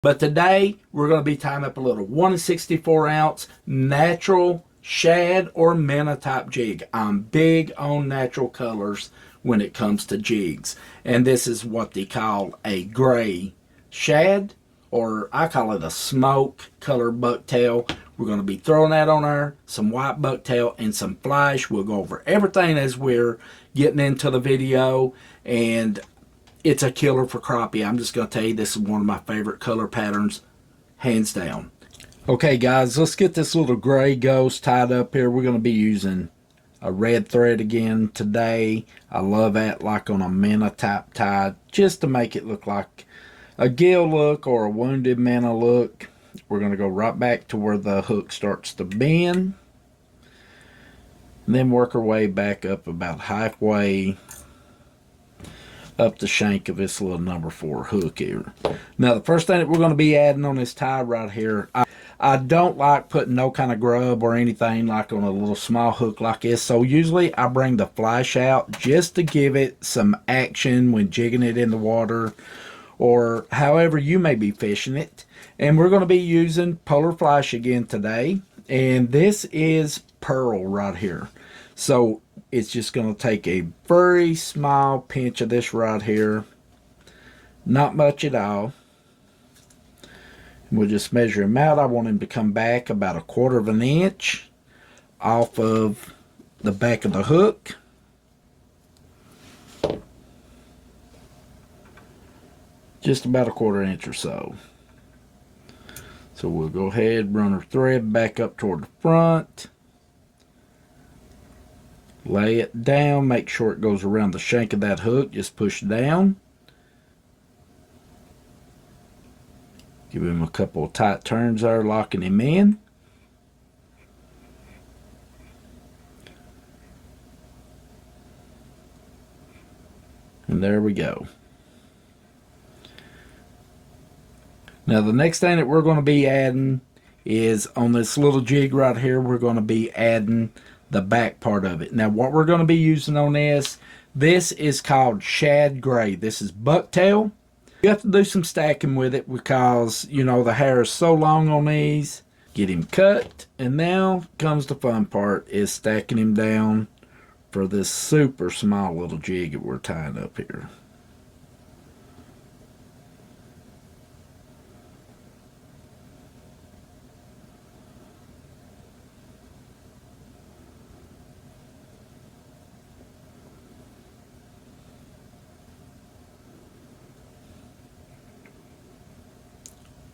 But today we're going to be tying up a little 1 ounce natural shad or minnow type jig. I'm big on natural colors when it comes to jigs. And this is what they call a gray shad, or I call it a smoke color bucktail. We're going to be throwing that on there, some white bucktail and some flash. We'll go over everything as we're getting into the video, and it's a killer for crappie. I'm just going to tell you, this is one of my favorite color patterns, hands down. Okay guys, let's get this little gray ghost tied up here. We're going to be using a red thread again today. I love that, like on a minnow type tie, just to make it look like a gill look or a wounded minnow look. We're going to go right back to where the hook starts to bend, and then work our way back up about halfway up the shank of this little number 4 hook here. Now the first thing that we're going to be adding on this tie right here, I don't like putting no kind of grub or anything like on a little small hook like this, so usually I bring the flash out just to give it some action when jigging it in the water or however you may be fishing it. And we're going to be using polar flash again today, and this is pearl right here. So it's just going to take a very small pinch of this right here, not much at all. We'll just measure him out. I want him to come back about 1/4 of an inch off of the back of the hook. Just about 1/4 inch or so. So we'll go ahead, run our thread back up toward the front. Lay it down, make sure it goes around the shank of that hook, just push down. Give him a couple of tight turns there, locking him in. And there we go. Now the next thing that we're going to be adding is on this little jig right here, we're going to be adding the back part of it. Now what we're going to be using on this is called shad gray. This is bucktail. You have to do some stacking with it because, you know, the hair is so long on these. Get him cut, and now comes the fun part, is stacking him down for this super small little jig that we're tying up here.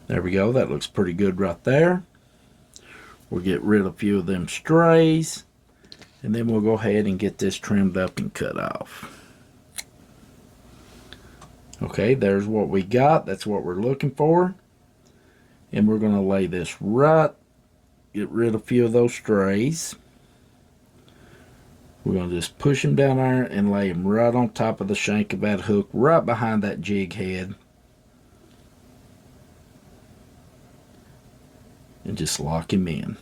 There we go, that looks pretty good right there. We'll get rid of a few of them strays, and then we'll go ahead and get this trimmed up and cut off. Okay, there's what we got. That's what we're looking for. And we're going to lay this right, get rid of a few of those strays. We're going to just push them down there and lay them right on top of the shank of that hook, right behind that jig head. And just lock him in.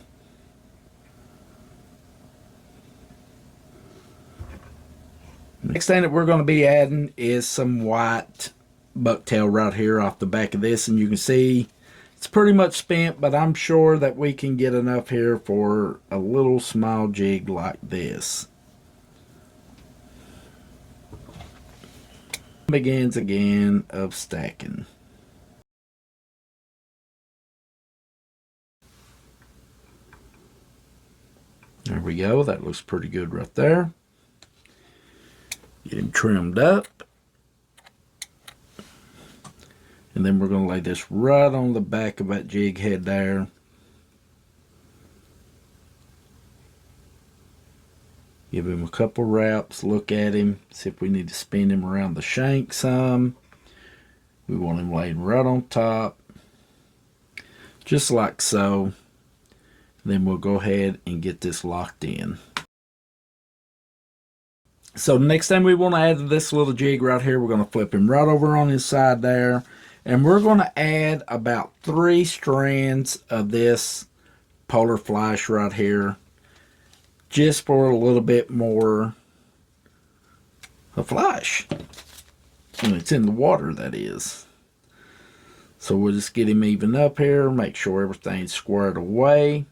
Next thing that we're going to be adding is some white bucktail right here off the back of this, and you can see it's pretty much spent, but I'm sure that we can get enough here for a little small jig like this. Begins again of stacking. There we go, that looks pretty good right there. Get him trimmed up. And then we're going to lay this right on the back of that jig head there. Give him a couple wraps, look at him, see if we need to spin him around the shank some. We want him laid right on top, just like so. Then we'll go ahead and get this locked in. So the next thing we want to add to this little jig right here, we're going to flip him right over on his side there. And we're going to add about 3 strands of this polar flash right here, just for a little bit more of flash. When it's in the water, that is. So we'll just get him even up here, make sure everything's squared away.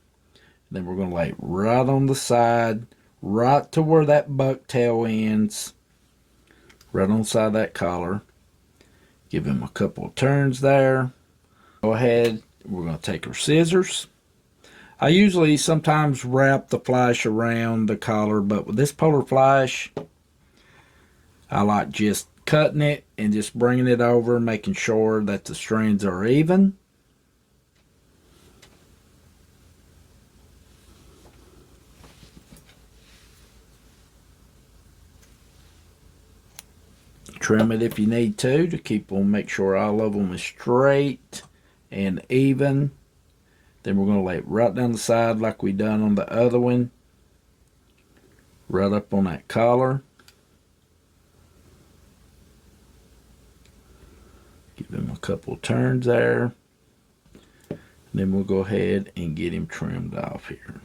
Then we're going to lay it right on the side, right to where that bucktail ends, right on the side of that collar. Give him a couple of turns there. Go ahead, we're going to take our scissors. I usually sometimes wrap the flash around the collar, but with this polar flash, I like just cutting it and just bringing it over, making sure that the strands are even. Trim it if you need to keep them, make sure all of them is straight and even. Then we're going to lay it right down the side like we done on the other one, right up on that collar. Give him a couple turns there. And then we'll go ahead and get him trimmed off here.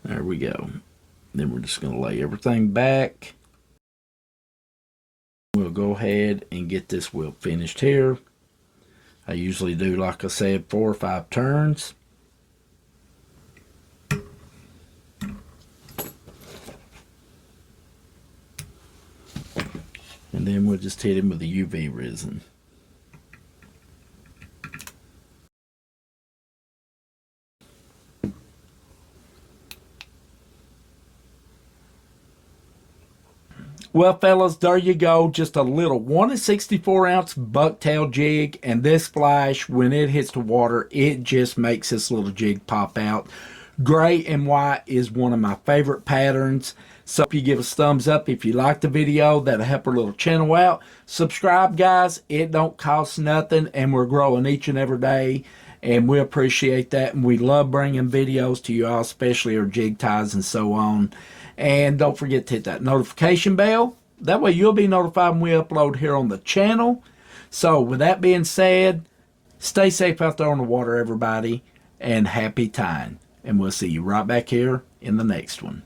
There we go. Then we're just going to lay everything back. We'll go ahead and get this wheel finished here. I usually do, like I said, 4 or 5 turns. And then we'll just hit him with the UV resin. Well, fellas, there you go. Just a little 1 64 ounce bucktail jig. And this flash, when it hits the water, it just makes this little jig pop out. Gray and white is one of my favorite patterns. So if you give us thumbs up if you like the video, that'll help our little channel out. Subscribe, guys. It don't cost nothing, and we're growing each and every day. And we appreciate that. And we love bringing videos to you all, especially our jig ties and so on. And don't forget to hit that notification bell. That way you'll be notified when we upload here on the channel. So with that being said, stay safe out there on the water, everybody. And happy tying. And we'll see you right back here in the next one.